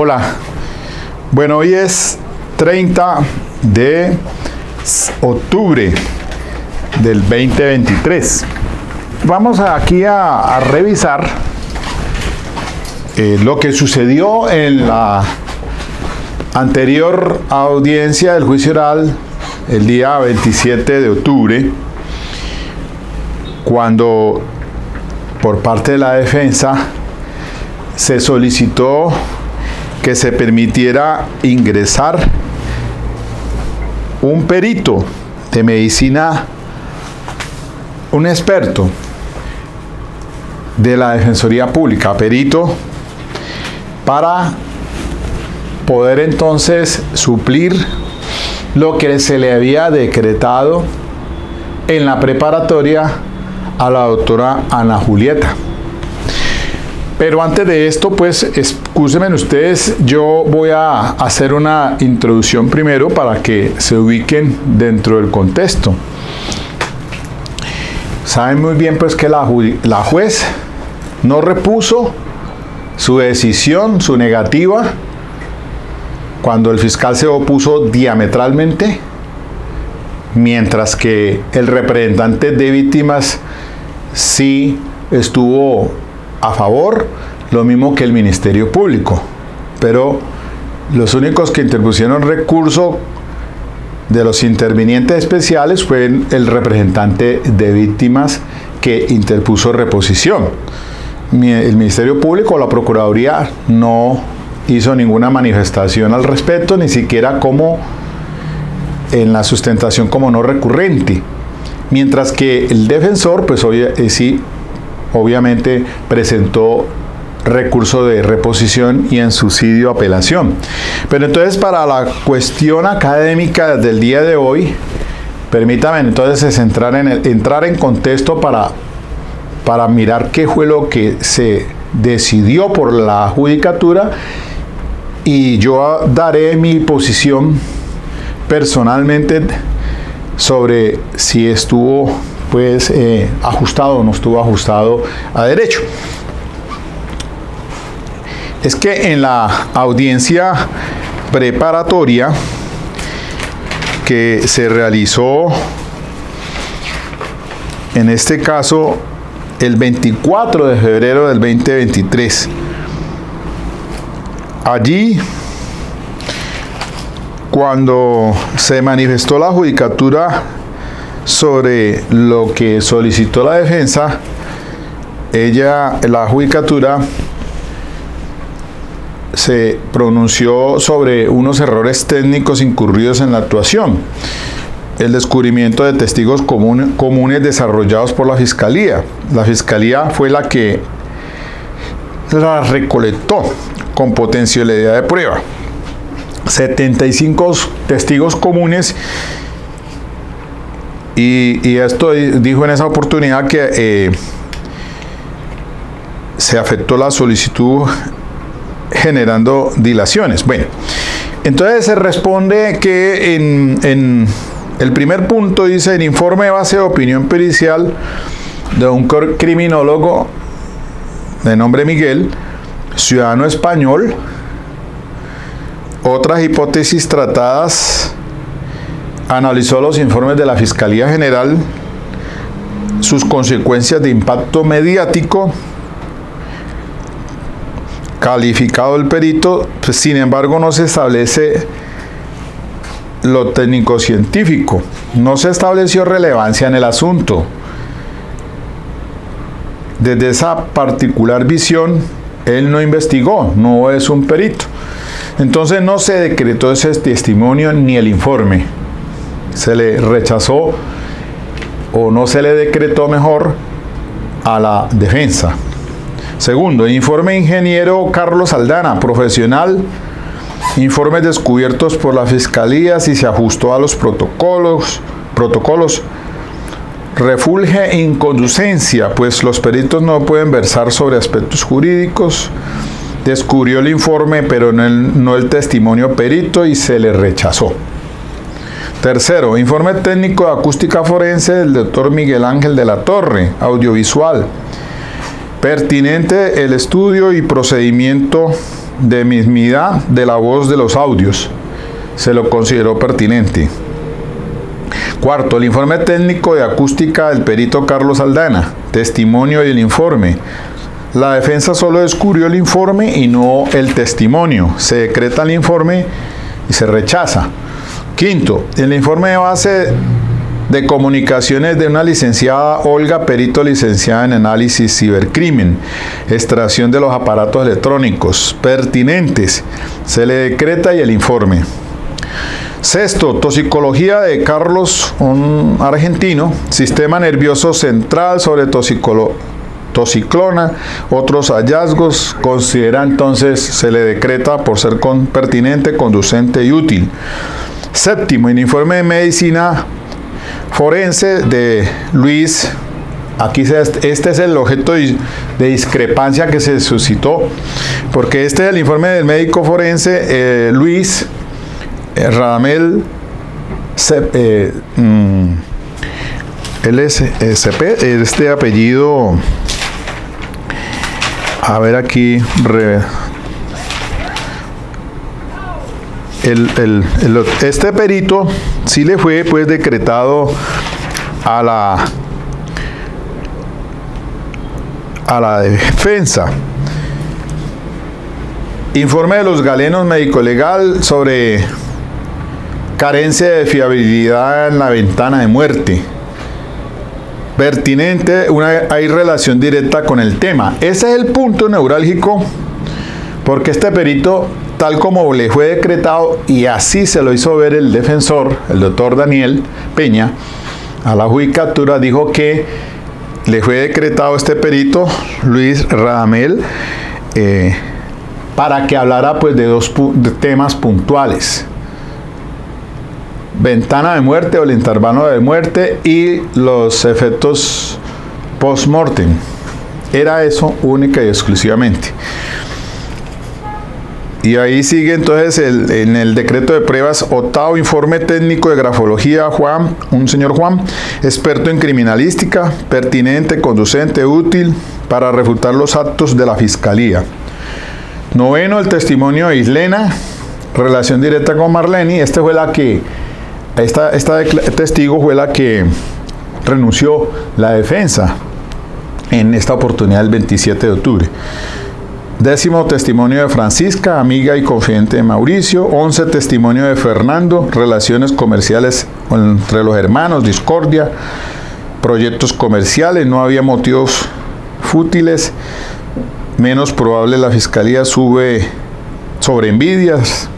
Hola, bueno, hoy es 30 de octubre del 2023. Vamos aquí a revisar lo que sucedió en la anterior audiencia del juicio oral el día 27 de octubre, cuando por parte de la defensa se solicitó que se permitiera ingresar un perito de medicina, un experto de la Defensoría Pública, perito, para poder entonces suplir lo que se le había decretado en la preparatoria a la doctora Ana Julieta. Pero antes de esto, pues, excúsenme ustedes, yo voy a hacer una introducción primero para que se ubiquen dentro del contexto. Saben muy bien, pues, que la juez no repuso su decisión, su negativa, cuando el fiscal se opuso diametralmente, mientras que el representante de víctimas sí estuvo a favor, lo mismo que el Ministerio Público. Pero los únicos que interpusieron recurso de los intervinientes especiales fue el representante de víctimas, que interpuso reposición. El Ministerio Público o la Procuraduría no hizo ninguna manifestación al respecto, ni siquiera como en la sustentación como no recurrente, mientras que el defensor, pues sí, obviamente presentó recurso de reposición y en subsidio apelación. Pero entonces, para la cuestión académica del día de hoy, permítame entonces entrar en contexto para mirar qué fue lo que se decidió por la judicatura, y yo daré mi posición personalmente sobre si estuvo pues ajustado o no estuvo ajustado a derecho. Es que en la audiencia preparatoria que se realizó, en este caso el 24 de febrero del 2023, allí, cuando se manifestó la judicatura sobre lo que solicitó la defensa, la judicatura se pronunció sobre unos errores técnicos incurridos en la actuación, el descubrimiento de testigos comunes desarrollados por la Fiscalía. La Fiscalía fue la que la recolectó con potencialidad de prueba. 75 testigos comunes, y esto dijo en esa oportunidad que se afectó la solicitud generando dilaciones. Bueno, entonces se responde que en el primer punto dice: el informe de base de opinión pericial de un criminólogo de nombre Miguel, ciudadano español, otras hipótesis tratadas, analizó los informes de la Fiscalía General, sus consecuencias de impacto mediático, calificado el perito, pues, sin embargo no se establece lo técnico-científico, no se estableció relevancia en el asunto. Desde esa particular visión, él no investigó, no es un perito. Entonces no se decretó ese testimonio ni el informe. Se le rechazó, o no se le decretó, mejor, a la defensa. Segundo, el informe de ingeniero Carlos Aldana, profesional, informes descubiertos por la Fiscalía, si se ajustó a los protocolos, refulge inconducencia, pues los peritos no pueden versar sobre aspectos jurídicos. Descubrió el informe, pero no el testimonio perito, y se le rechazó. Tercero, informe técnico de acústica forense del doctor Miguel Ángel de la Torre, audiovisual. Pertinente el estudio y procedimiento de mismidad de la voz de los audios. Se lo consideró pertinente. Cuarto, el informe técnico de acústica del perito Carlos Aldana. Testimonio y el informe. La defensa solo descubrió el informe y no el testimonio. Se decreta el informe y se rechaza. Quinto, el informe de base de comunicaciones de una licenciada Olga Perito, licenciada en análisis cibercrimen, extracción de los aparatos electrónicos pertinentes. Se le decreta y el informe. Sexto, toxicología de Carlos, un argentino, sistema nervioso central sobre toxiclona, otros hallazgos. Considera entonces, se le decreta por ser pertinente, conducente y útil. Séptimo, el informe de medicina forense de Luis. Aquí este es el objeto de discrepancia que se suscitó, porque este es el informe del médico forense Luis Radamel LSP, este apellido, a ver aquí, este perito sí le fue pues decretado a la defensa. Informe de los galenos médico-legal sobre carencia de fiabilidad en la ventana de muerte. Pertinente, hay relación directa con el tema. Ese es el punto neurálgico, porque este perito, tal como le fue decretado, y así se lo hizo ver el defensor, el doctor Daniel Peña, a la judicatura, dijo que le fue decretado este perito, Luis Radamel, para que hablara pues de de temas puntuales: ventana de muerte o el intervalo de muerte y los efectos post-mortem. Era eso única y exclusivamente. Y ahí sigue entonces en el decreto de pruebas, octavo informe técnico de grafología, un señor Juan, experto en criminalística, pertinente, conducente, útil para refutar los actos de la fiscalía. Noveno, el testimonio de Islena, relación directa con Marleni. Esta testigo fue la que renunció la defensa en esta oportunidad el 27 de octubre. Décimo, testimonio de Francisca, amiga y confidente de Mauricio. 11, testimonio de Fernando, relaciones comerciales entre los hermanos, discordia, proyectos comerciales, no había motivos fútiles, menos probable la fiscalía sube sobre envidias.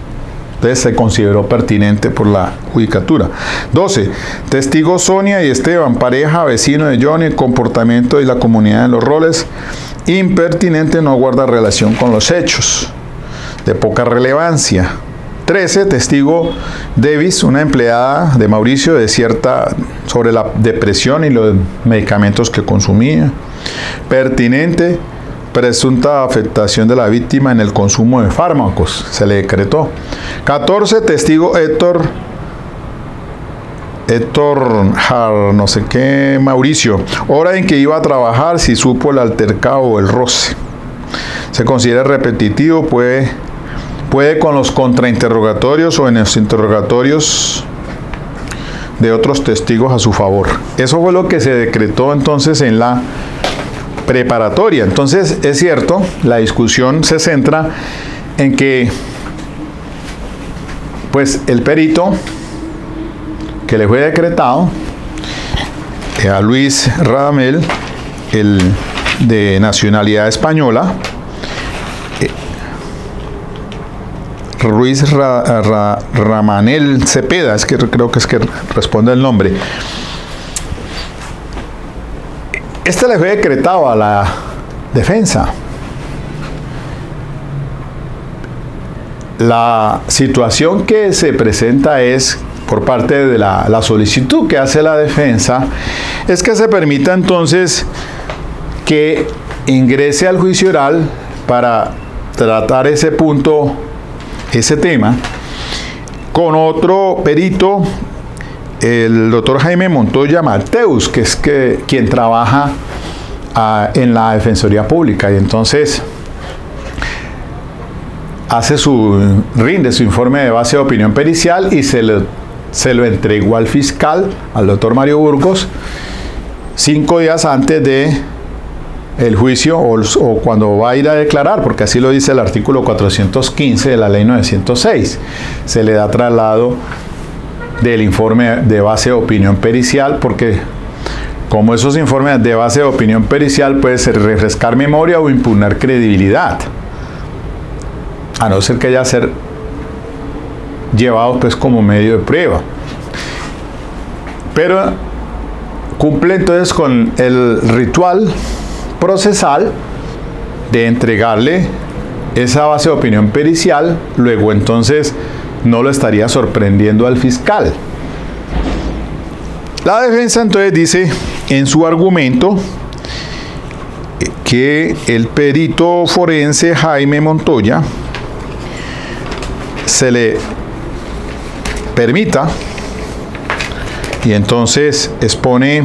Entonces se consideró pertinente por la judicatura. 12. Testigos Sonia y Esteban, pareja, vecino de Johnny, comportamiento y la comunidad en los roles. Impertinente, no guarda relación con los hechos. De poca relevancia. 13. Testigo Davis, una empleada de Mauricio, sobre la depresión y los medicamentos que consumía. Pertinente. Presunta afectación de la víctima en el consumo de fármacos, se le decretó. 14, testigo Héctor no sé qué, Mauricio, hora en que iba a trabajar, si supo el altercado o el roce. Se considera repetitivo, puede con los contrainterrogatorios o en los interrogatorios de otros testigos a su favor. Eso fue lo que se decretó entonces en la preparatoria. Entonces, es cierto, la discusión se centra en que pues el perito que le fue decretado a Luis Radamel, el de nacionalidad española, Ruiz Ramanel Cepeda, creo que es que responde el nombre. Este le fue decretado a la defensa. La situación que se presenta es, por parte de la solicitud que hace la defensa, es que se permita entonces que ingrese al juicio oral para tratar ese punto, ese tema, con otro perito, el doctor Jaime Montoya Mateus, que es quien trabaja en la Defensoría Pública. Y entonces rinde su informe de base de opinión pericial y se lo entregó al fiscal, al doctor Mario Burgos, 5 días antes de el juicio o cuando va a ir a declarar, porque así lo dice el artículo 415 de la ley 906. Se le da traslado del informe de base de opinión pericial, porque como esos informes de base de opinión pericial puede ser refrescar memoria o impugnar credibilidad, a no ser que haya ser llevado pues como medio de prueba. Pero cumple entonces con el ritual procesal de entregarle esa base de opinión pericial, luego entonces no lo estaría sorprendiendo al fiscal. La defensa entonces dice en su argumento que el perito forense Jaime Montoya se le permita, y entonces expone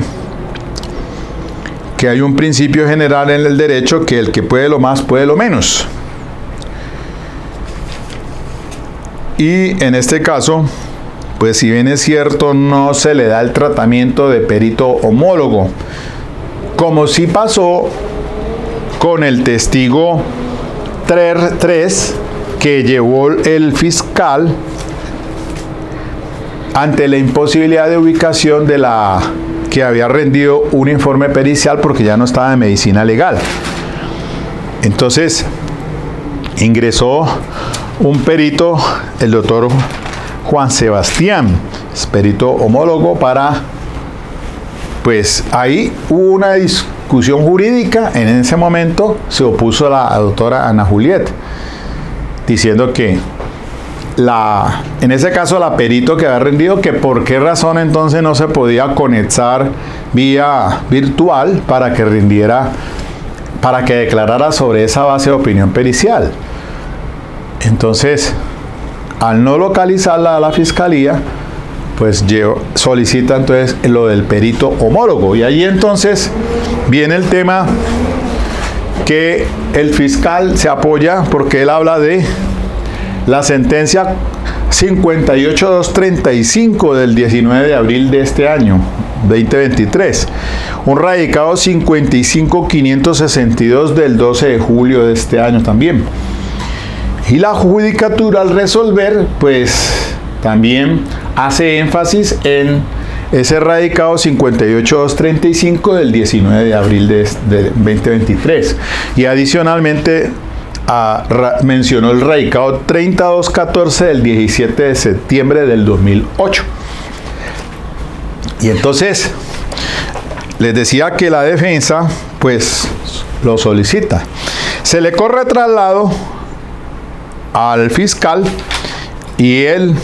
que hay un principio general en el derecho, que el que puede lo más puede lo menos. Y en este caso, pues si bien es cierto, no se le da el tratamiento de perito homólogo, como sí pasó con el testigo 3 que llevó el fiscal ante la imposibilidad de ubicación de la que había rendido un informe pericial porque ya no estaba en medicina legal. Entonces ingresó un perito, el doctor Juan Sebastián, es perito homólogo, para, pues ahí hubo una discusión jurídica. En ese momento se opuso la doctora Ana Juliet, diciendo que en ese caso la perito que había rendido, que por qué razón entonces no se podía conectar vía virtual para que rindiera, para que declarara sobre esa base de opinión pericial. Entonces, al no localizarla a la fiscalía, pues solicita entonces lo del perito homólogo, y ahí entonces viene el tema que el fiscal se apoya, porque él habla de la sentencia 58235 del 19 de abril de este año 2023, un radicado 55562 del 12 de julio de este año también. Y la judicatura, al resolver, pues también hace énfasis en ese radicado 58235 del 19 de abril de 2023. Y adicionalmente mencionó el radicado 3214 del 17 de septiembre del 2008. Y entonces les decía que la defensa pues lo solicita. Se le corre traslado al fiscal y él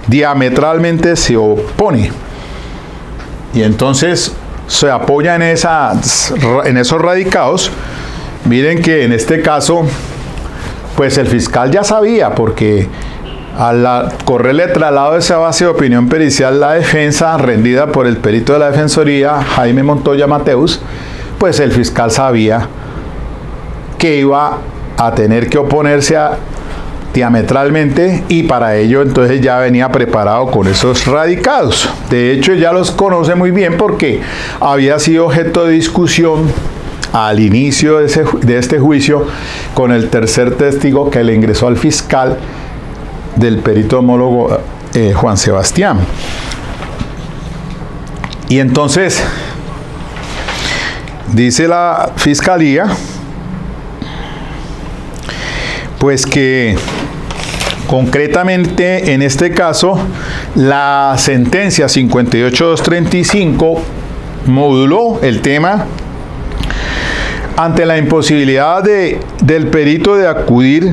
diametralmente se opone, y entonces se apoya en esos radicados. Miren que en este caso pues el fiscal ya sabía, porque al correrle traslado de esa base de opinión pericial, la defensa rendida por el perito de la Defensoría Jaime Montoya Mateus, pues el fiscal sabía que iba a tener que oponerse diametralmente, y para ello entonces ya venía preparado con esos radicados. De hecho ya los conoce muy bien, porque había sido objeto de discusión al inicio de este juicio con el tercer testigo que le ingresó al fiscal del perito homólogo Juan Sebastián. Y entonces dice la fiscalía pues que concretamente en este caso la sentencia 58235 moduló el tema ante la imposibilidad del perito de acudir,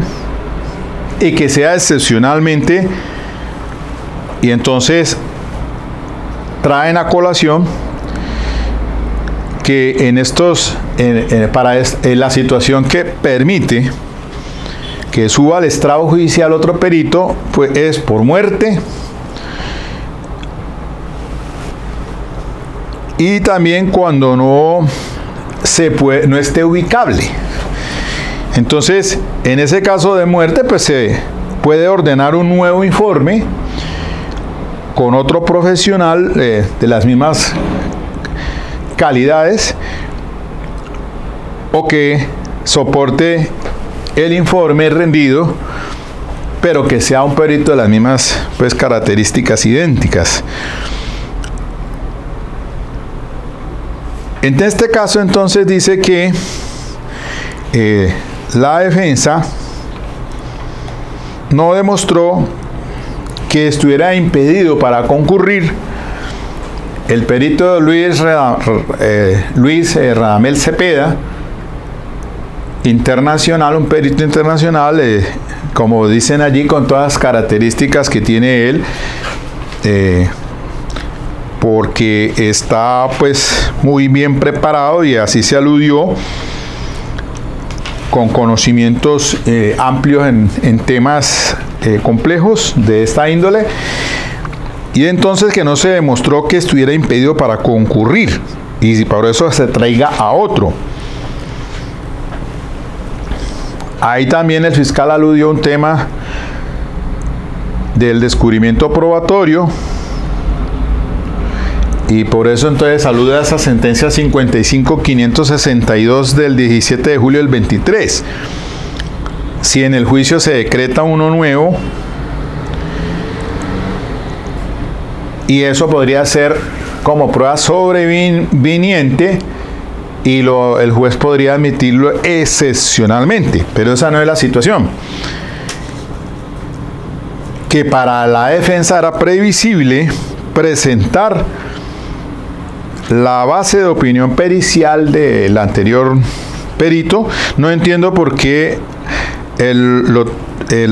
y que sea excepcionalmente, y entonces traen a colación que en la situación que permite que suba al estrado judicial otro perito, pues es por muerte, y también cuando no esté ubicable. Entonces, en ese caso de muerte, pues se puede ordenar un nuevo informe con otro profesional de las mismas calidades, o que soporte el informe rendido, pero que sea un perito de las mismas, pues, características idénticas. En este caso, entonces, dice que la defensa no demostró que estuviera impedido para concurrir el perito Luis Radamel Cepeda, internacional, un perito internacional, como dicen allí, con todas las características que tiene él, porque está pues muy bien preparado, y así se aludió, con conocimientos amplios en temas complejos de esta índole, y entonces que no se demostró que estuviera impedido para concurrir, y por eso se traiga a otro. Ahí también el fiscal aludió a un tema del descubrimiento probatorio, y por eso entonces alude a esa sentencia 55.562 del 17 de julio del 23. Si en el juicio se decreta uno nuevo, y eso podría ser como prueba sobreviniente, y el juez podría admitirlo excepcionalmente, pero esa no es la situación. Que para la defensa era previsible presentar la base de opinión pericial del anterior perito. No entiendo por qué el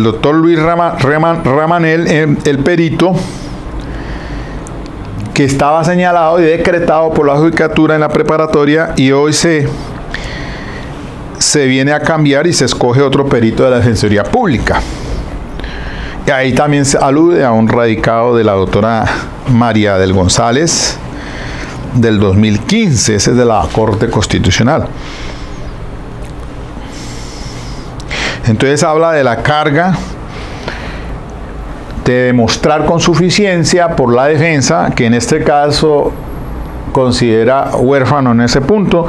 doctor Luis Ramanel, el perito, que estaba señalado y decretado por la judicatura en la preparatoria, y hoy se viene a cambiar y se escoge otro perito de la Defensoría Pública. Y ahí también se alude a un radicado de la doctora María del González del 2015, ese es de la Corte Constitucional. Entonces habla de la carga de demostrar con suficiencia por la defensa, que en este caso considera huérfano en ese punto,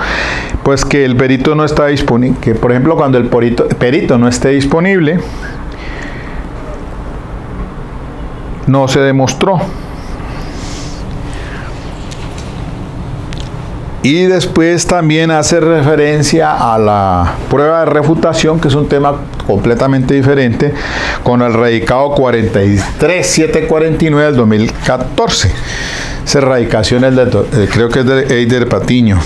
pues que el perito no está disponible, que por ejemplo cuando el perito no esté disponible, no se demostró. Y después también hace referencia a la prueba de refutación, que es un tema completamente diferente, con el radicado 43749 del 2014. Esa radicación es creo que es de Eider Patiño.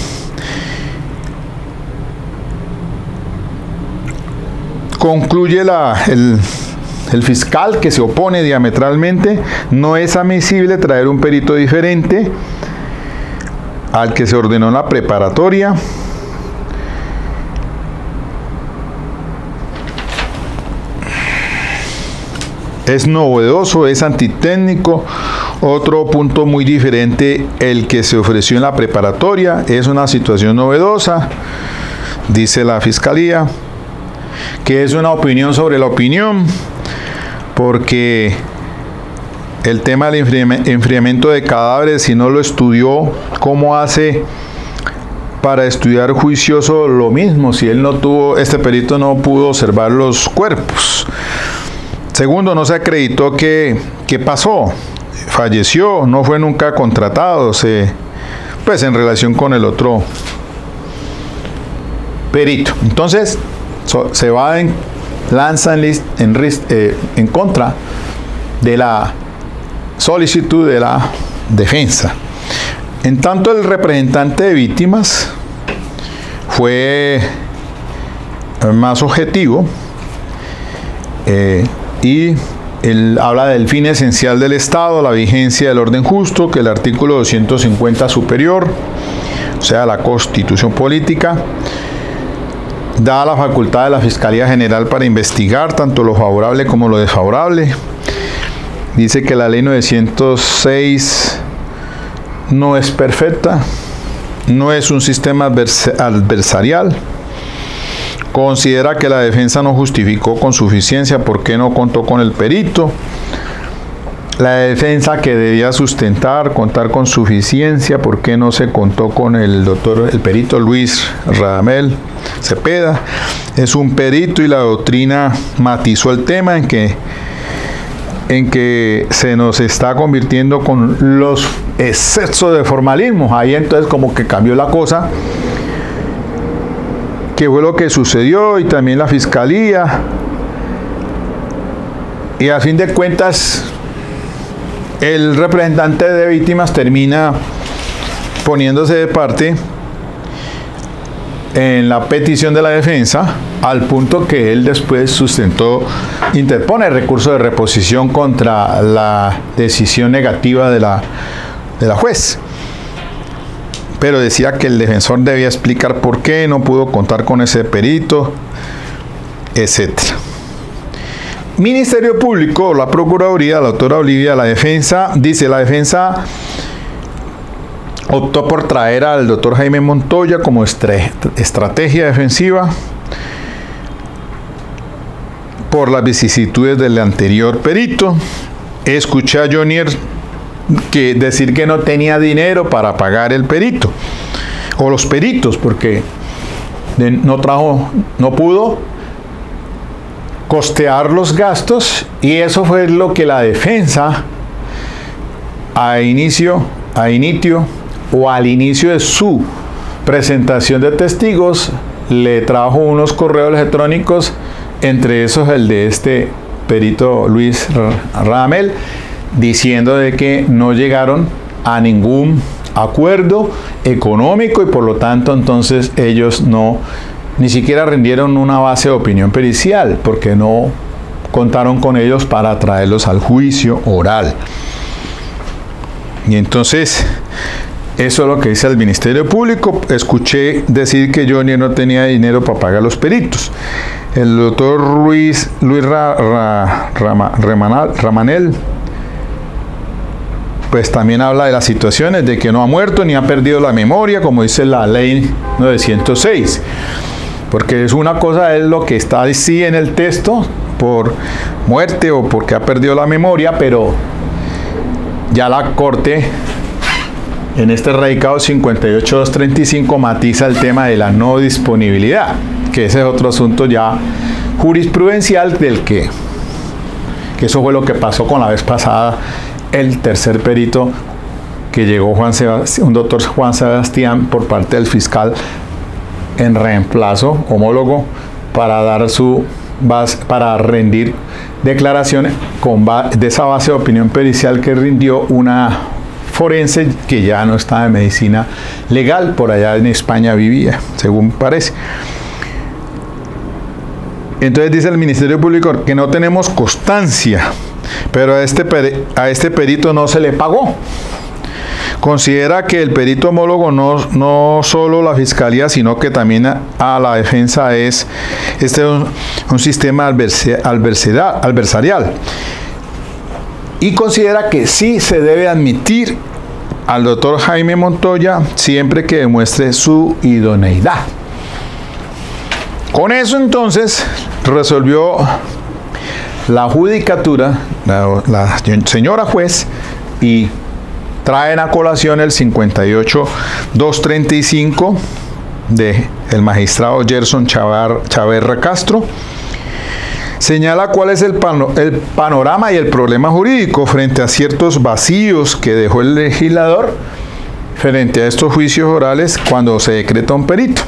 Concluye el fiscal que se opone diametralmente: no es admisible traer un perito diferente al que se ordenó en la preparatoria. Es novedoso, es antitécnico. Otro punto muy diferente, el que se ofreció en la preparatoria, es una situación novedosa, dice la fiscalía, que es una opinión sobre la opinión, porque el tema del enfriamiento de cadáveres, si no lo estudió, ¿cómo hace para estudiar juicioso lo mismo si él no tuvo, este perito no pudo observar los cuerpos? Segundo, no se acreditó qué pasó, falleció, no fue nunca contratado, pues en relación con el otro perito. Entonces se va lanza en contra de la solicitud de la defensa. En tanto, el representante de víctimas fue más objetivo, y él habla del fin esencial del Estado, la vigencia del orden justo, que el artículo 250 superior, o sea, la Constitución Política, da la facultad de la Fiscalía General para investigar tanto lo favorable como lo desfavorable. Dice que la ley 906 no es perfecta, no es un sistema adversarial, Considera que la defensa no justificó con suficiencia por qué no contó con el perito. La defensa que debía sustentar, contar con suficiencia, por qué no se contó con el perito Luis Radamel Cepeda. Es un perito y la doctrina matizó el tema en que se nos está convirtiendo con los excesos de formalismo. Ahí entonces como que cambió la cosa, que fue lo que sucedió, y también la fiscalía, y a fin de cuentas el representante de víctimas termina poniéndose de parte en la petición de la defensa, al punto que él después interpone recurso de reposición contra la decisión negativa de la juez. Pero decía que el defensor debía explicar por qué no pudo contar con ese perito, etc. Ministerio Público, la Procuraduría, la doctora Olivia, la defensa optó por traer al doctor Jaime Montoya como estrategia defensiva por las vicisitudes del anterior perito. Escuché a Jonier decir que no tenía dinero para pagar el perito o los peritos, porque no pudo costear los gastos, y eso fue lo que la defensa al inicio de su presentación de testigos le trajo unos correos electrónicos, entre esos el de este perito Luis Radamel, diciendo de que no llegaron a ningún acuerdo económico y por lo tanto entonces ellos ni siquiera rindieron una base de opinión pericial, porque no contaron con ellos para traerlos al juicio oral. Y entonces eso es lo que dice el Ministerio Público. Escuché decir que Johnny no tenía dinero para pagar los peritos. El doctor Luis Ramanel pues también habla de las situaciones de que no ha muerto ni ha perdido la memoria, como dice la ley 906. Porque es una cosa es lo que está así en el texto, por muerte o porque ha perdido la memoria, pero ya la Corte, en este radicado 58.235, matiza el tema de la no disponibilidad, que ese es otro asunto ya jurisprudencial que eso fue lo que pasó con la vez pasada, el tercer perito que llegó un doctor Juan Sebastián por parte del fiscal en reemplazo homólogo para rendir declaraciones de esa base de opinión pericial que rindió una forense que ya no estaba en medicina legal, por allá en España vivía, según parece. Entonces dice el Ministerio Público que no tenemos constancia, pero a este perito no se le pagó. Considera que el perito homólogo no solo la fiscalía, sino que también a la defensa es un sistema adversarial. Y considera que sí se debe admitir al doctor Jaime Montoya siempre que demuestre su idoneidad. Con eso entonces resolvió la judicatura, la señora juez, y traen a colación el 58.235 del magistrado Gerson Chaverra Castro. Señala cuál es el panorama y el problema jurídico frente a ciertos vacíos que dejó el legislador frente a estos juicios orales cuando se decreta un perito.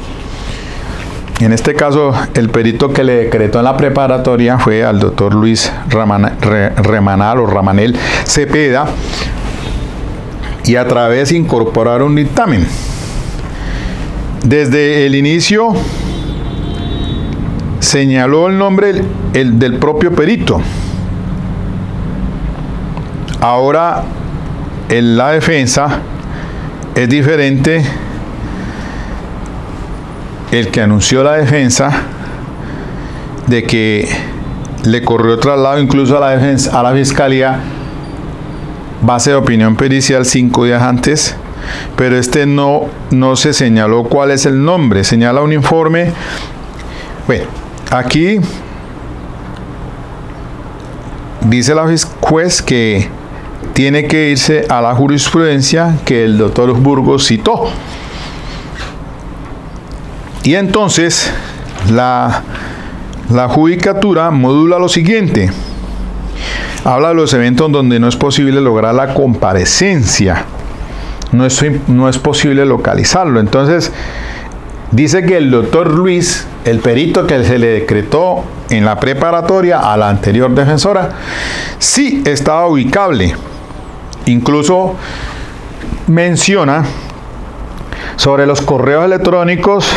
En este caso, el perito que le decretó en la preparatoria fue al doctor Luis Ramanel Cepeda, y a través incorporar un dictamen. Desde el inicio señaló el nombre del propio perito. Ahora en la defensa es diferente. El que anunció la defensa de que le corrió traslado incluso a la fiscalía, base de opinión pericial 5 días antes, pero no se señaló cuál es el nombre. Señala un informe Bueno, aquí dice la juez que tiene que irse a la jurisprudencia que el doctor Burgos citó. Y entonces la judicatura modula lo siguiente. Habla de los eventos donde no es posible lograr la comparecencia. No es posible localizarlo. Entonces, dice que el doctor Luis, el perito que se le decretó en la preparatoria a la anterior defensora, sí estaba ubicable. Incluso menciona sobre los correos electrónicos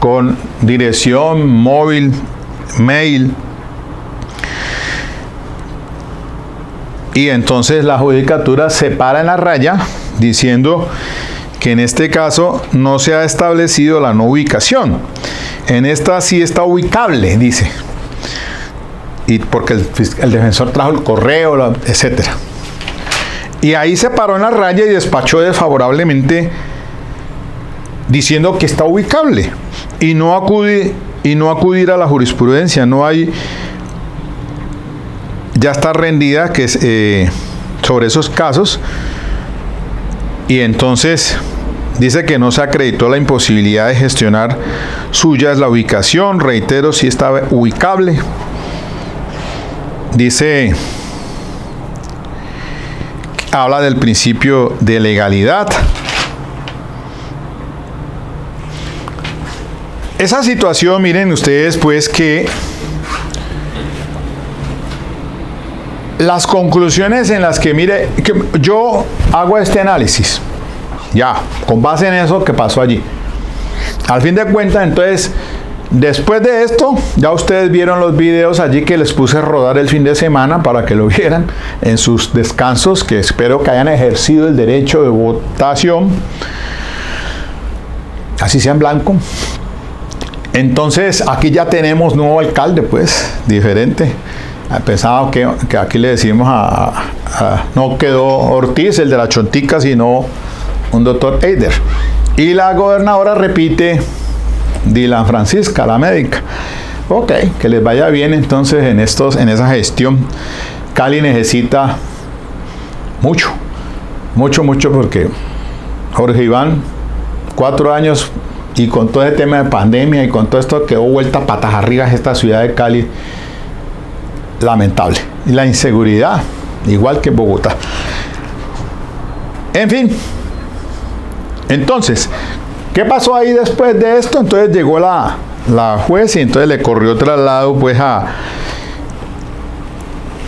con dirección móvil, mail. Y entonces la judicatura se para en la raya diciendo que en este caso no se ha establecido la no ubicación. En esta sí está ubicable, dice. Y porque el defensor trajo el correo, etc. Y ahí se paró en la raya y despachó desfavorablemente diciendo que está ubicable. Y no acudir a la jurisprudencia. No hay... Ya está rendida que sobre esos casos. Y entonces dice que no se acreditó la imposibilidad de gestionar suya es la ubicación. Reitero, si está ubicable. Dice, habla del principio de legalidad. Esa situación, miren ustedes, pues que las conclusiones en las que, mire, que yo hago este análisis, ya, con base en eso que pasó allí. Al fin de cuentas, entonces, después de esto, ya ustedes vieron los videos allí que les puse a rodar el fin de semana para que lo vieran en sus descansos, que espero que hayan ejercido el derecho de votación, así sea en blanco. Entonces, aquí ya tenemos nuevo alcalde, pues, diferente. Pensaba que aquí le decimos no quedó Ortiz, el de la Chontica, sino un doctor Eider. Y la gobernadora repite Dylan Francisca, la médica. Ok, que les vaya bien entonces en esa gestión. Cali necesita mucho, porque Jorge Iván, 4 años, y con todo ese tema de pandemia y con todo esto quedó vuelta patas arriba esta ciudad de Cali. Lamentable. Y la inseguridad, igual que Bogotá. En fin. Entonces, ¿qué pasó ahí después de esto? Entonces llegó la juez y entonces le corrió traslado pues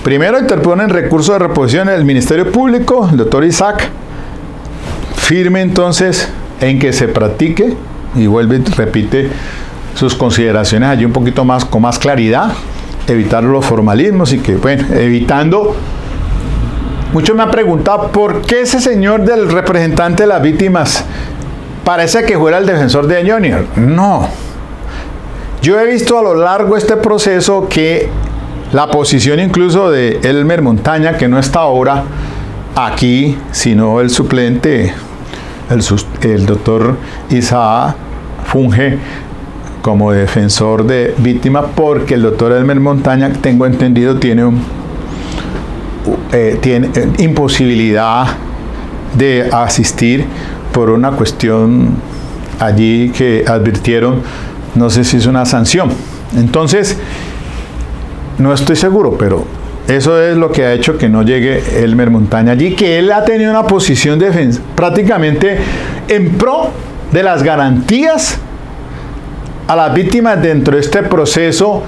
primero interponen recurso de reposición en el Ministerio Público, el doctor Isaac, firme entonces en que se practique, y vuelve y repite sus consideraciones allí un poquito más, con más claridad, evitar los formalismos y que, bueno, evitando. Muchos me han preguntado por qué ese señor del representante de las víctimas parece que fuera el defensor de Junior. No. Yo he visto a lo largo de este proceso que la posición incluso de Elmer Montaña, que no está ahora aquí, sino el suplente, el doctor Isaac, funge como defensor de víctimas, porque el doctor Elmer Montaña, tengo entendido, tiene imposibilidad de asistir por una cuestión allí que advirtieron, no sé si es una sanción. Entonces, no estoy seguro, pero eso es lo que ha hecho que no llegue Elmer Montaña allí, que él ha tenido una posición prácticamente en pro de las garantías a las víctimas dentro de este proceso,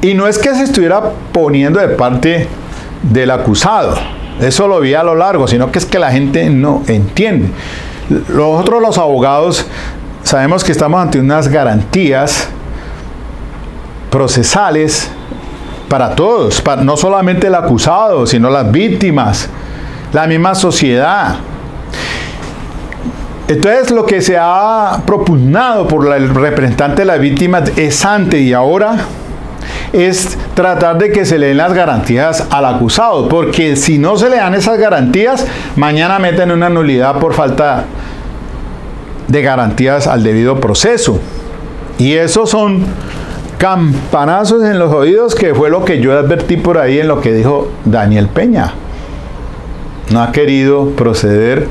y no es que se estuviera poniendo de parte del acusado, eso lo vi a lo largo, sino que es que la gente no entiende. Nosotros los abogados sabemos que estamos ante unas garantías procesales para todos, no solamente el acusado, sino las víctimas, la misma sociedad. Entonces, lo que se ha propugnado por el representante de las víctimas es antes y ahora es tratar de que se le den las garantías al acusado, porque si no se le dan esas garantías, mañana meten una nulidad por falta de garantías al debido proceso. Y esos son campanazos en los oídos, que fue lo que yo advertí por ahí en lo que dijo Daniel Peña. No ha querido proceder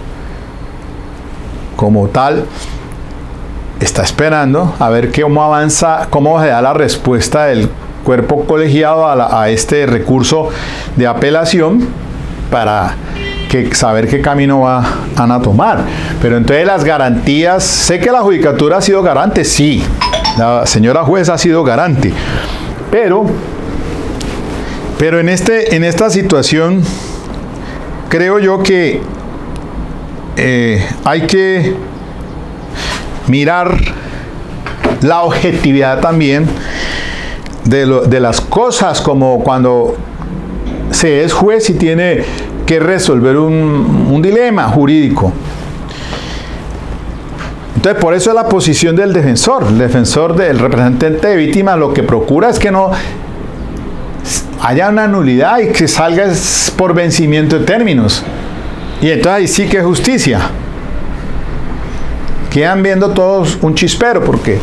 como tal. Está esperando a ver cómo avanza, cómo se da la respuesta del cuerpo colegiado a este recurso de apelación para saber qué camino van a tomar. Pero entonces las garantías, sé que la judicatura ha sido garante, sí, la señora juez ha sido garante, pero en esta situación creo yo que hay que mirar la objetividad también de las cosas, como cuando se es juez y tiene que resolver un dilema jurídico. Entonces, por eso es la posición del defensor. El defensor del representante de víctimas lo que procura es que no haya una nulidad y que salga por vencimiento de términos. Y entonces ahí sí que es justicia. Quedan viendo todos un chispero porque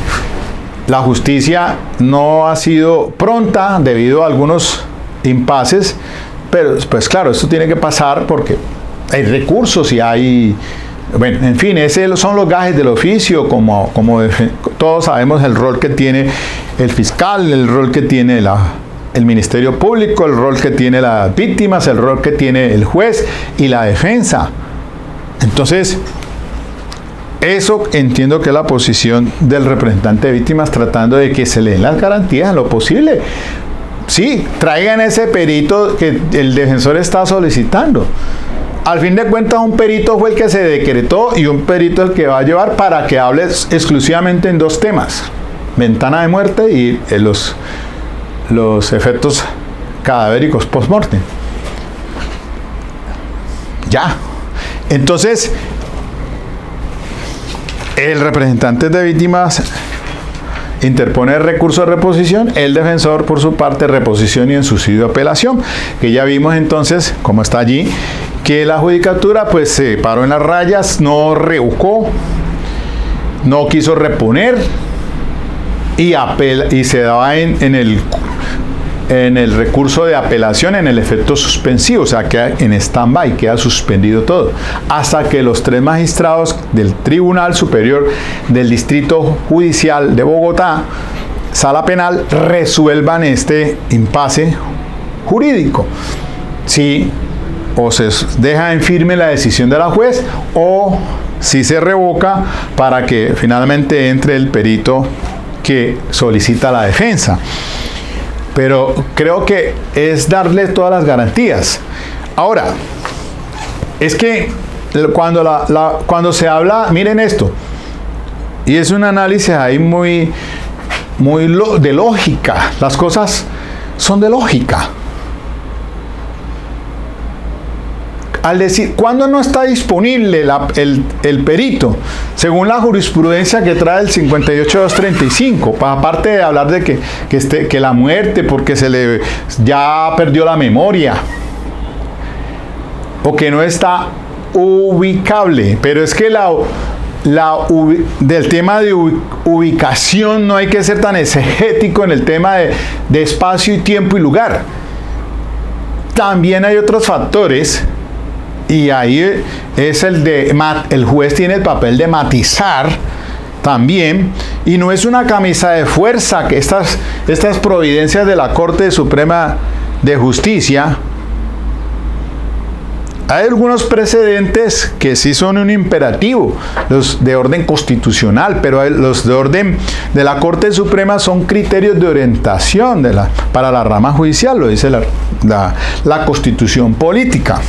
la justicia no ha sido pronta debido a algunos impases, pero pues claro, esto tiene que pasar porque hay recursos y hay, bueno, en fin, esos son los gajes del oficio, como todos sabemos el rol que tiene el fiscal, el rol que tiene el Ministerio Público, el rol que tiene las víctimas, el rol que tiene el juez y la defensa. Entonces, eso entiendo que es la posición del representante de víctimas, tratando de que se le den las garantías en lo posible. Sí, traigan ese perito que el defensor está solicitando. Al fin de cuentas, un perito fue el que se decretó y un perito el que va a llevar para que hable exclusivamente en dos temas: ventana de muerte y los efectos cadavéricos post-mortem. Ya. Entonces, el representante de víctimas interpone el recurso de reposición, el defensor por su parte reposición y en subsidio de apelación, que ya vimos entonces, como está allí, que la judicatura pues se paró en las rayas, no rehuscó, no quiso reponer y se daba en el recurso de apelación en el efecto suspensivo, o sea, queda en stand-by, queda suspendido todo, hasta que los 3 magistrados del Tribunal Superior del Distrito Judicial de Bogotá, Sala Penal, resuelvan este impasse jurídico. Si o se deja en firme la decisión de la juez o si se revoca para que finalmente entre el perito que solicita la defensa. Pero creo que es darle todas las garantías. Ahora, es que cuando se habla, miren esto, y es un análisis ahí muy de lógica, las cosas son de lógica. Al decir, ¿cuándo no está disponible el perito? Según la jurisprudencia que trae el 58.235, aparte de hablar de que la muerte, porque ya perdió la memoria, o que no está ubicable, pero es que del tema de ubicación no hay que ser tan exegético en el tema de espacio y tiempo y lugar. También hay otros factores. Y ahí es el juez tiene el papel de matizar también, y no es una camisa de fuerza que estas providencias de la Corte Suprema de Justicia. Hay algunos precedentes que sí son un imperativo, los de orden constitucional, pero los de orden de la Corte Suprema son criterios de orientación para la rama judicial, lo dice la Constitución política.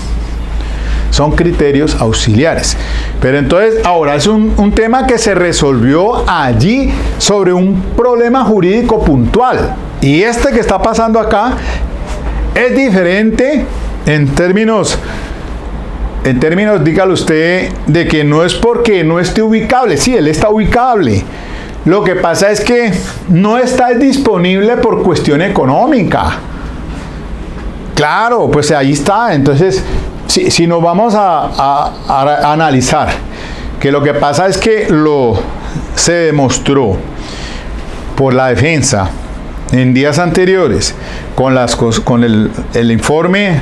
Son criterios auxiliares. Pero entonces, ahora es un tema que se resolvió allí sobre un problema jurídico puntual. Y este que está pasando acá es diferente en términos, dígale usted, de que no es porque no esté ubicable. Sí, él está ubicable. Lo que pasa es que no está disponible por cuestión económica. Claro, pues ahí está. Entonces, si nos vamos a analizar que lo que pasa es que se demostró por la defensa en días anteriores con el informe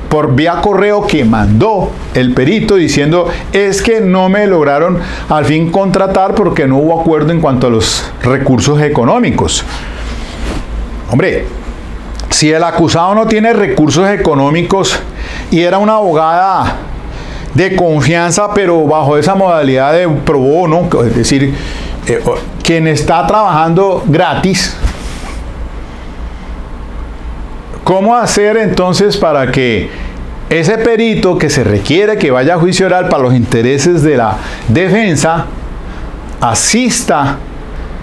por vía correo que mandó el perito diciendo es que no me lograron al fin contratar porque no hubo acuerdo en cuanto a los recursos económicos. Hombre, si el acusado no tiene recursos económicos y era una abogada de confianza, pero bajo esa modalidad de pro bono, es decir, quien está trabajando gratis, ¿cómo hacer entonces para que ese perito que se requiere que vaya a juicio oral para los intereses de la defensa asista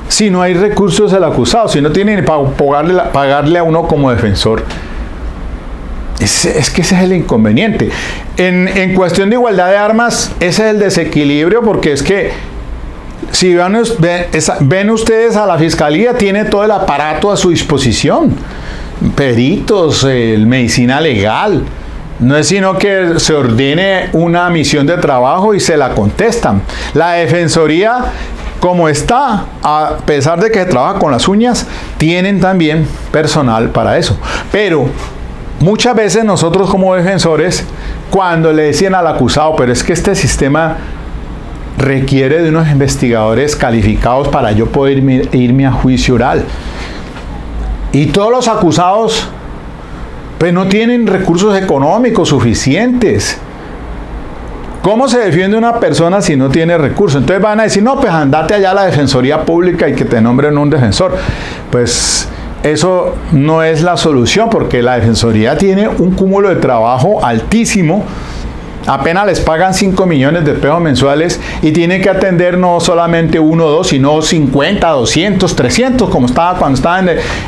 si no hay recursos del acusado, si no tiene para pagarle a uno como defensor? Es que ese es el inconveniente. En cuestión de igualdad de armas, ese es el desequilibrio, porque es que si ven ustedes a la fiscalía, tiene todo el aparato a su disposición. Peritos, medicina legal. No es sino que se ordene una misión de trabajo y se la contestan. La defensoría, como está, a pesar de que se trabaja con las uñas, tienen también personal para eso. Pero muchas veces nosotros como defensores, cuando le decían al acusado, pero es que este sistema requiere de unos investigadores calificados para yo poder irme a juicio oral. Y todos los acusados pues no tienen recursos económicos suficientes. ¿Cómo se defiende una persona si no tiene recursos? Entonces van a decir, no, pues andate allá a la Defensoría Pública y que te nombren un defensor. Pues eso no es la solución, porque la Defensoría tiene un cúmulo de trabajo altísimo. Apenas les pagan 5 millones de pesos mensuales y tienen que atender no solamente 1 o 2, sino 50, 200, 300, como estaba cuando estaba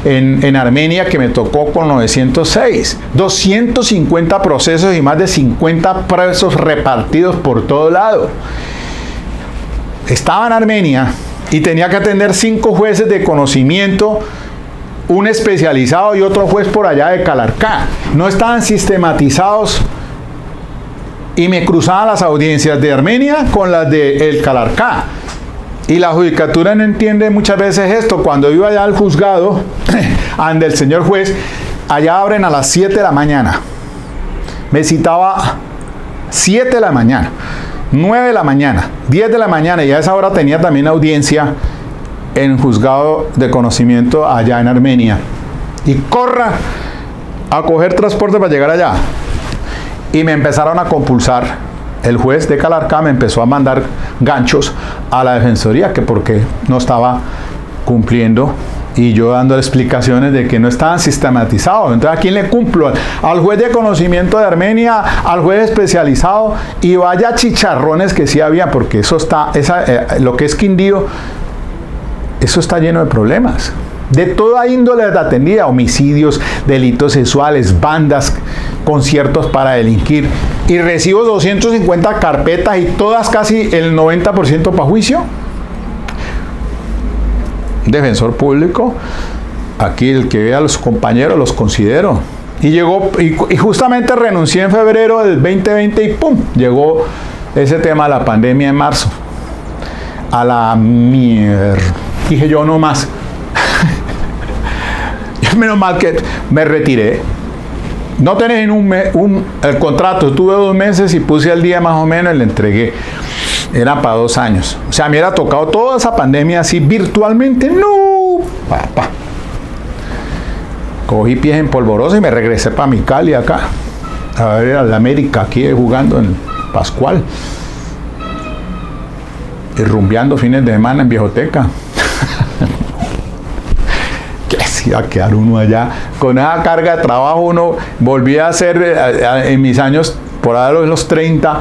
en Armenia, que me tocó con 906. 250 procesos y más de 50 presos repartidos por todo lado. Estaba en Armenia y tenía que atender 5 jueces de conocimiento, un especializado y otro juez por allá de Calarcá. No estaban sistematizados. Y me cruzaban las audiencias de Armenia con las de el Calarcá. Y la judicatura no entiende muchas veces esto. Cuando iba allá al juzgado, ante el señor juez, allá abren a las 7 de la mañana. Me citaba 7 de la mañana, 9 de la mañana, 10 de la mañana, y a esa hora tenía también audiencia en juzgado de conocimiento allá en Armenia. Y corra a coger transporte para llegar allá. Y me empezaron a compulsar. El juez de Calarcá me empezó a mandar ganchos a la defensoría, que porque no estaba cumpliendo, y yo dando explicaciones de que no estaban sistematizados. Entonces, ¿a quién le cumplo? Al juez de conocimiento de Armenia, al juez especializado, y vaya chicharrones que sí había, porque eso está, lo que es Quindío, eso está lleno de problemas. De toda índole atendida, homicidios, delitos sexuales, bandas, conciertos para delinquir, y recibo 250 carpetas y todas casi el 90% para juicio. Defensor público, aquí el que vea a los compañeros los considero. Y llegó, y justamente renuncié en febrero del 2020 y ¡pum! Llegó ese tema de la pandemia en marzo. A la mierda. Dije yo, no más. Menos mal que me retiré. No tenés en el contrato, tuve 2 meses y puse al día más o menos y le entregué. Era para 2 años. O sea, me hubiera tocado toda esa pandemia así virtualmente. No, papá. Cogí pies en Polvorosa y me regresé para mi Cali acá. A ver a la América aquí jugando en Pascual. Y rumbeando fines de semana en Viejoteca. A quedar uno allá con esa carga de trabajo. Uno volvía a hacer en mis años por ahí de los 30,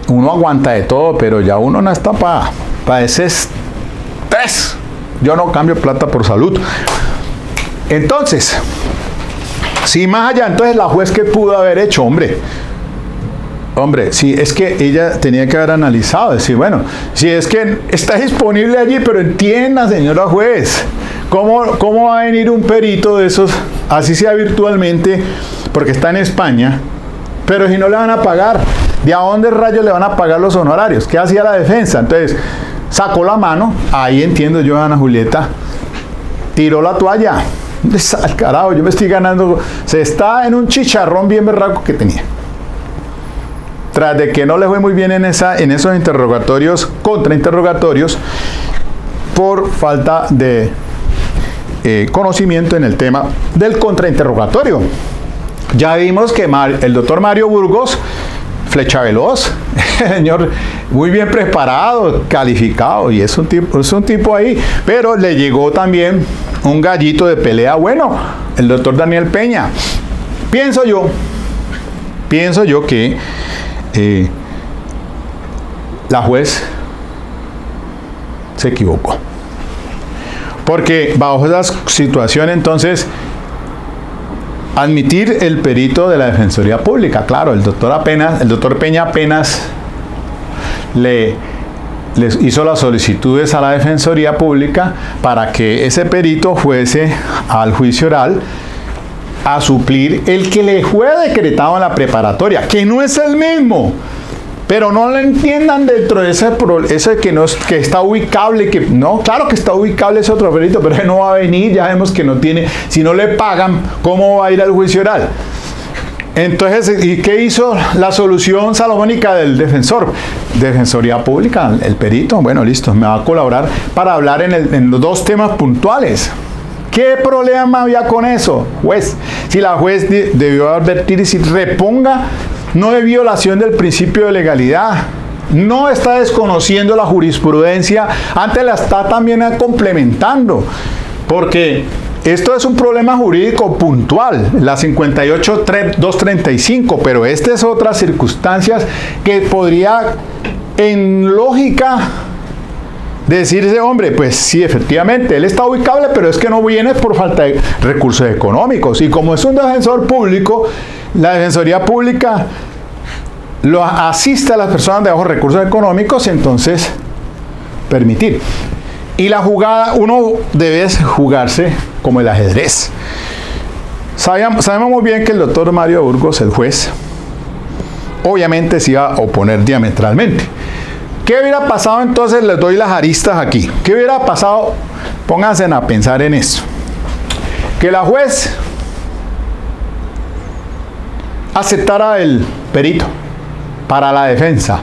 uno aguanta de todo, pero ya uno no está para ese estrés. Yo no cambio plata por salud. Entonces, si más allá, entonces la juez, ¿qué pudo haber hecho? Hombre, si es que ella tenía que haber analizado, decir, bueno, si es que está disponible allí, pero entienda, señora juez, ¿cómo va a venir un perito de esos, así sea virtualmente, porque está en España, pero si no le van a pagar? ¿De a dónde rayos le van a pagar los honorarios? ¿Qué hacía la defensa? Entonces, sacó la mano, ahí entiendo yo, Ana Julieta, tiró la toalla. Al carajo, yo me estoy ganando. Se está en un chicharrón bien berraco que tenía. Tras de que no le fue muy bien en esos interrogatorios, contrainterrogatorios, por falta de conocimiento en el tema del contrainterrogatorio. Ya vimos que el doctor Mario Burgos, flecha veloz, señor, muy bien preparado, calificado, y es un tipo ahí, pero le llegó también un gallito de pelea bueno, el doctor Daniel Peña. Pienso yo que la juez se equivocó, porque bajo esa situación entonces admitir el perito de la Defensoría Pública, claro, el doctor Peña apenas les hizo las solicitudes a la Defensoría Pública para que ese perito fuese al juicio oral a suplir el que le fue decretado en la preparatoria, que no es el mismo. Pero no lo entiendan dentro de ese que está ubicable, que no, claro que está ubicable ese otro perito, pero él no va a venir, ya vemos que no tiene, si no le pagan, ¿cómo va a ir al juicio oral? Entonces, ¿y qué hizo la solución salomónica del defensor? Defensoría Pública, el perito, bueno, listo, me va a colaborar para hablar en los dos temas puntuales. ¿Qué problema había con eso, juez? Si la juez debió advertir y si reponga, no hay violación del principio de legalidad, no está desconociendo la jurisprudencia, antes la está también complementando, porque esto es un problema jurídico puntual, la 58.235, pero estas es otras circunstancias que podría, en lógica, decirse, hombre, pues sí, efectivamente, él está ubicable, pero es que no viene por falta de recursos económicos. Y como es un defensor público, la Defensoría Pública lo asiste a las personas de bajos recursos económicos, entonces permitir. Y la jugada, uno debe jugarse como el ajedrez. Sabemos muy bien que el doctor Mario Burgos, el juez, obviamente se iba a oponer diametralmente. ¿Qué hubiera pasado entonces? Les doy las aristas aquí. ¿Qué hubiera pasado? Pónganse a pensar en eso. Que la juez aceptara el perito para la defensa.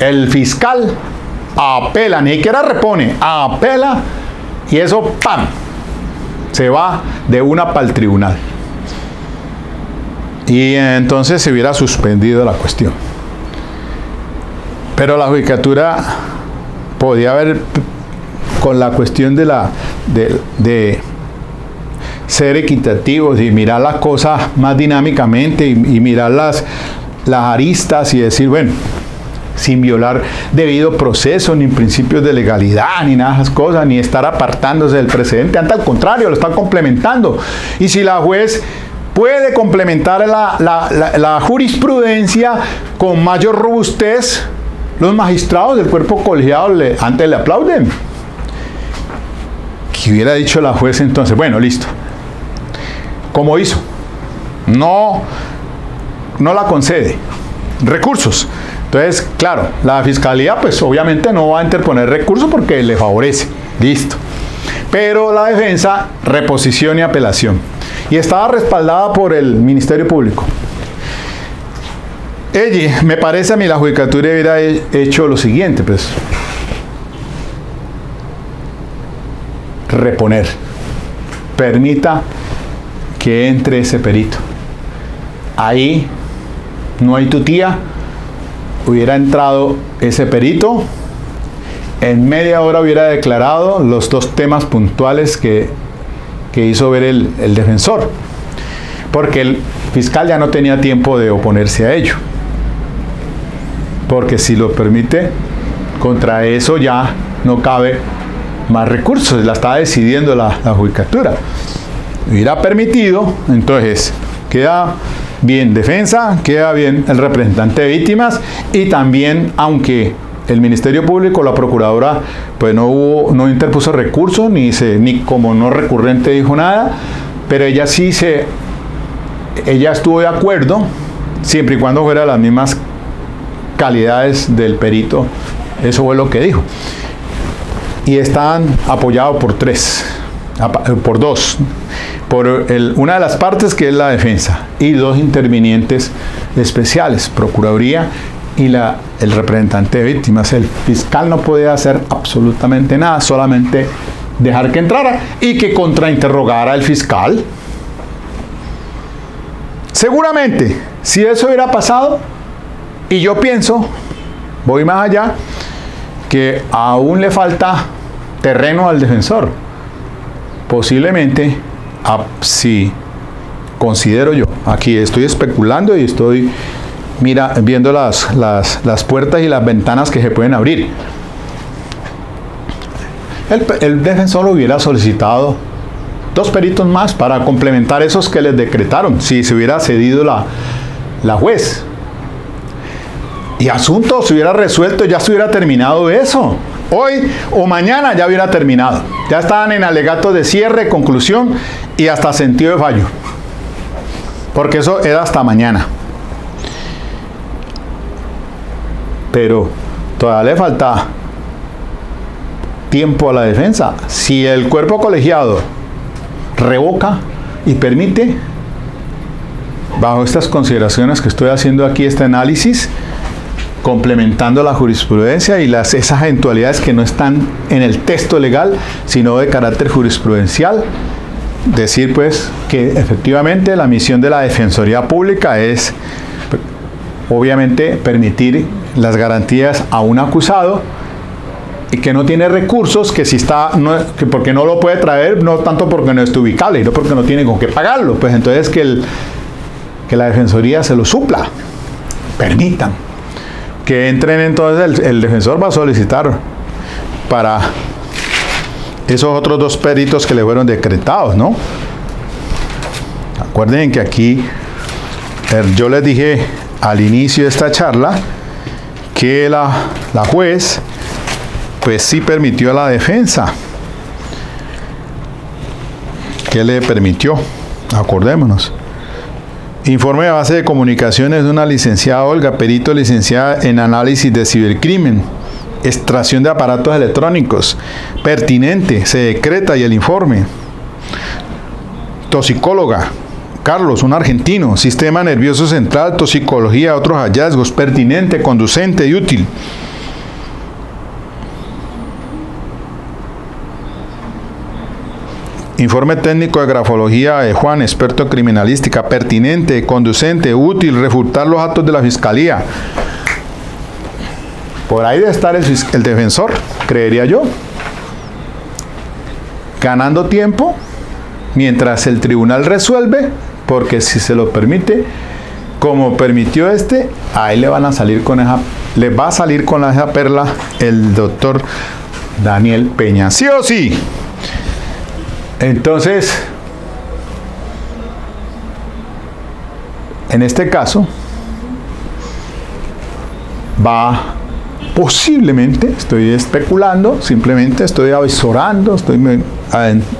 El fiscal apela, ni siquiera repone, apela, y eso, ¡pam!, se va de una para el tribunal. Y entonces se hubiera suspendido la cuestión. Pero la judicatura podía haber, con la cuestión de ser equitativos y mirar las cosas más dinámicamente y mirar las aristas y decir, bueno, sin violar debido proceso, ni principios de legalidad, ni nada de esas cosas, ni estar apartándose del precedente, antes al contrario, lo están complementando. Y si la juez puede complementar la jurisprudencia con mayor robustez, los magistrados del cuerpo colegiado antes le aplauden. ¿Qué hubiera dicho la juez entonces? Bueno, listo. ¿Cómo hizo? No la concede. Recursos. Entonces, claro, la fiscalía pues obviamente no va a interponer recursos porque le favorece. Listo. Pero la defensa, reposición y apelación. Y estaba respaldada por el Ministerio Público. Me parece a mí la judicatura hubiera hecho lo siguiente, pues. Reponer. Permita que entre ese perito. Ahí no hay tutía. Hubiera entrado ese perito. En media hora hubiera declarado los dos temas puntuales que hizo ver el defensor. Porque el fiscal ya no tenía tiempo de oponerse a ello. Porque si lo permite, contra eso ya no cabe más recursos, la está decidiendo la judicatura. Hubiera permitido, entonces queda bien defensa, queda bien el representante de víctimas y también, aunque el Ministerio Público, la Procuradora, pues no interpuso recursos, ni como no recurrente dijo nada, pero ella estuvo de acuerdo, siempre y cuando fuera las mismas calidades del perito, eso fue lo que dijo. y están apoyados por dos, una de las partes que es la defensa y dos intervinientes especiales, Procuraduría y el representante de víctimas. El fiscal no podía hacer absolutamente nada, solamente dejar que entrara y que contrainterrogara al fiscal. Seguramente, si eso hubiera pasado, y yo pienso, voy más allá, que aún le falta terreno al defensor. Posiblemente, si considero yo, aquí estoy especulando y estoy viendo las puertas y las ventanas que se pueden abrir. El defensor hubiera solicitado 2 peritos más para complementar esos que les decretaron, si se hubiera cedido la juez. Y asunto se hubiera resuelto, ya se hubiera terminado eso. Hoy o mañana ya hubiera terminado. Ya estaban en alegatos de cierre, conclusión y hasta sentido de fallo. Porque eso era hasta mañana. Pero todavía le falta tiempo a la defensa. Si el cuerpo colegiado revoca y permite, bajo estas consideraciones que estoy haciendo aquí, este análisis, complementando la jurisprudencia y esas eventualidades que no están en el texto legal, sino de carácter jurisprudencial, decir pues que efectivamente la misión de la Defensoría Pública es obviamente permitir las garantías a un acusado y que no tiene recursos, que si está, que porque no lo puede traer, no tanto porque no esté ubicable, sino porque no tiene con qué pagarlo, pues entonces que la Defensoría se lo supla, permitan que entren. Entonces el defensor va a solicitar para esos otros 2 peritos que le fueron decretados, ¿no? Acuerden que aquí yo les dije al inicio de esta charla que la juez pues sí permitió a la defensa. ¿Qué le permitió? Acordémonos. Informe de base de comunicaciones de una licenciada Olga, perito licenciada en análisis de cibercrimen, extracción de aparatos electrónicos, pertinente, se decreta y el informe. Toxicóloga, Carlos, un argentino, sistema nervioso central, toxicología, otros hallazgos, pertinente, conducente y útil. Informe técnico de grafología de Juan, experto en criminalística, pertinente, conducente, útil, refutar los actos de la fiscalía. Por ahí debe estar el defensor, creería yo, ganando tiempo mientras el tribunal resuelve, porque si se lo permite, como permitió ahí le va a salir con esa perla el doctor Daniel Peña, sí o sí. Entonces, en este caso, va posiblemente, estoy especulando, simplemente estoy avisorando, estoy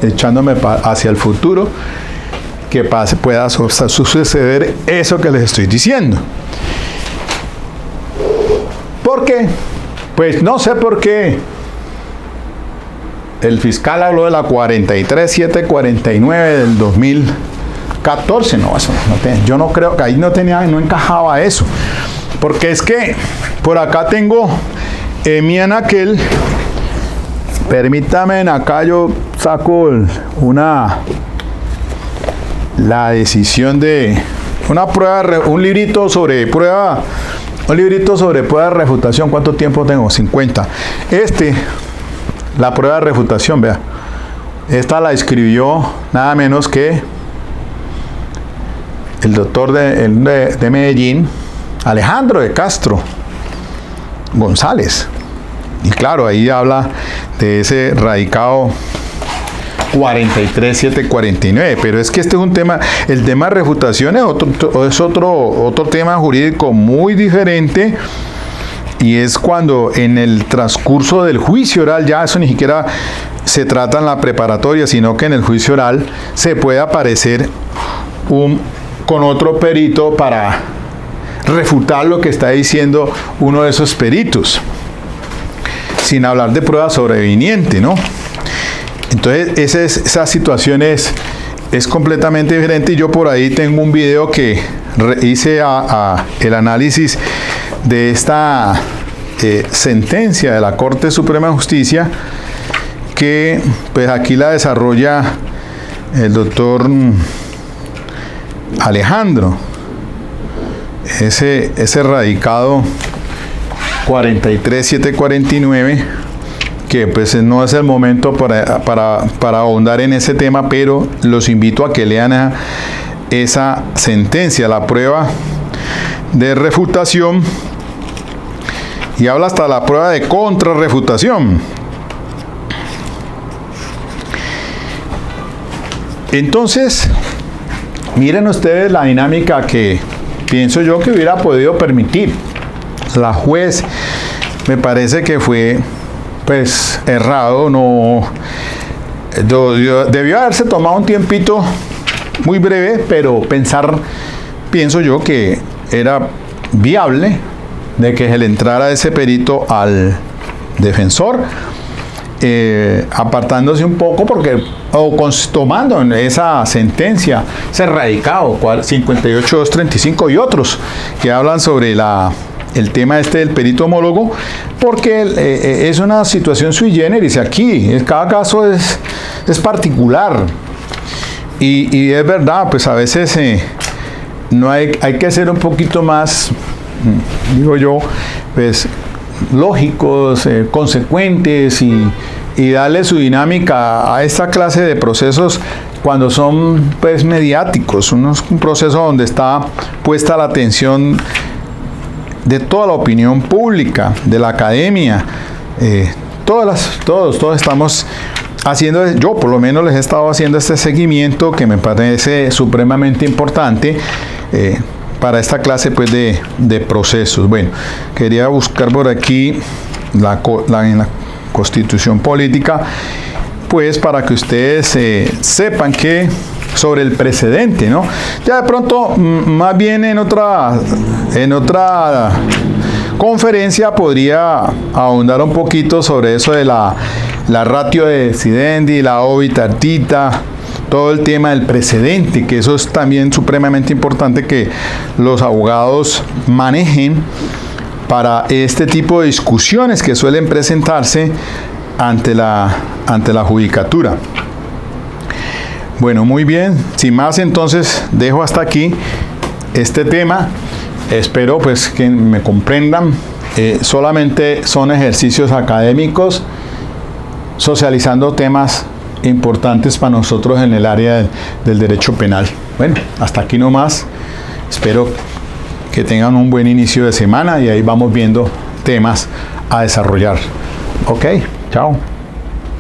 echándome hacia el futuro, que pueda suceder eso que les estoy diciendo. ¿Por qué? Pues no sé por qué. El fiscal habló de la 43749 del 2014. No, eso yo no creo que ahí no encajaba eso. Porque es que por acá tengo mi anaquel. Permítame, acá yo saco la decisión de una prueba, un librito sobre prueba de refutación. ¿Cuánto tiempo tengo? 50. La prueba de refutación, vea. Esta la escribió nada menos que el doctor de Medellín, Alejandro de Castro González. Y claro, ahí habla de ese radicado 43749. Pero es que este es un tema, el tema de refutación es otro tema jurídico muy diferente. Y es cuando en el transcurso del juicio oral, ya eso ni siquiera se trata en la preparatoria, sino que en el juicio oral se puede aparecer con otro perito para refutar lo que está diciendo uno de esos peritos. sin hablar de prueba sobreviniente, ¿no? Entonces, esa situación es completamente diferente, y yo por ahí tengo un video que hice el análisis de esta sentencia de la Corte Suprema de Justicia, que pues aquí la desarrolla el doctor Alejandro, ese radicado 43749, que pues no es el momento para ahondar en ese tema, pero los invito a que lean esa sentencia, la prueba de refutación, y habla hasta la prueba de contrarrefutación. Entonces, miren ustedes la dinámica que pienso yo que hubiera podido permitir la juez. Me parece que fue pues errado, debió haberse tomado un tiempito muy breve, pero pienso yo que era viable de que se le entrara ese perito al defensor, apartándose un poco, tomando en esa sentencia, ese radicado 58235 y otros que hablan sobre el tema del perito homólogo, porque es una situación sui generis aquí, cada caso es particular, y es verdad, pues a veces no hay que ser un poquito más, digo yo, pues lógicos, consecuentes, y darle su dinámica a esta clase de procesos cuando son pues mediáticos, un proceso donde está puesta la atención de toda la opinión pública, de la academia, todos estamos haciendo, yo por lo menos les he estado haciendo este seguimiento que me parece supremamente importante para esta clase pues de procesos. Bueno, quería buscar por aquí en la Constitución Política, pues para que ustedes sepan que sobre el precedente, ¿no? Ya de pronto, más bien en otra conferencia podría ahondar un poquito sobre eso de la ratio de decidendi, la obitatita, todo el tema del precedente, que eso es también supremamente importante que los abogados manejen para este tipo de discusiones que suelen presentarse ante la judicatura. Bueno, muy bien, sin más, entonces dejo hasta aquí este tema. Espero pues que me comprendan. Solamente son ejercicios académicos socializando temas importantes para nosotros en el área del derecho penal. Bueno, hasta aquí nomás. Espero que tengan un buen inicio de semana, y ahí vamos viendo temas a desarrollar. Ok, chao.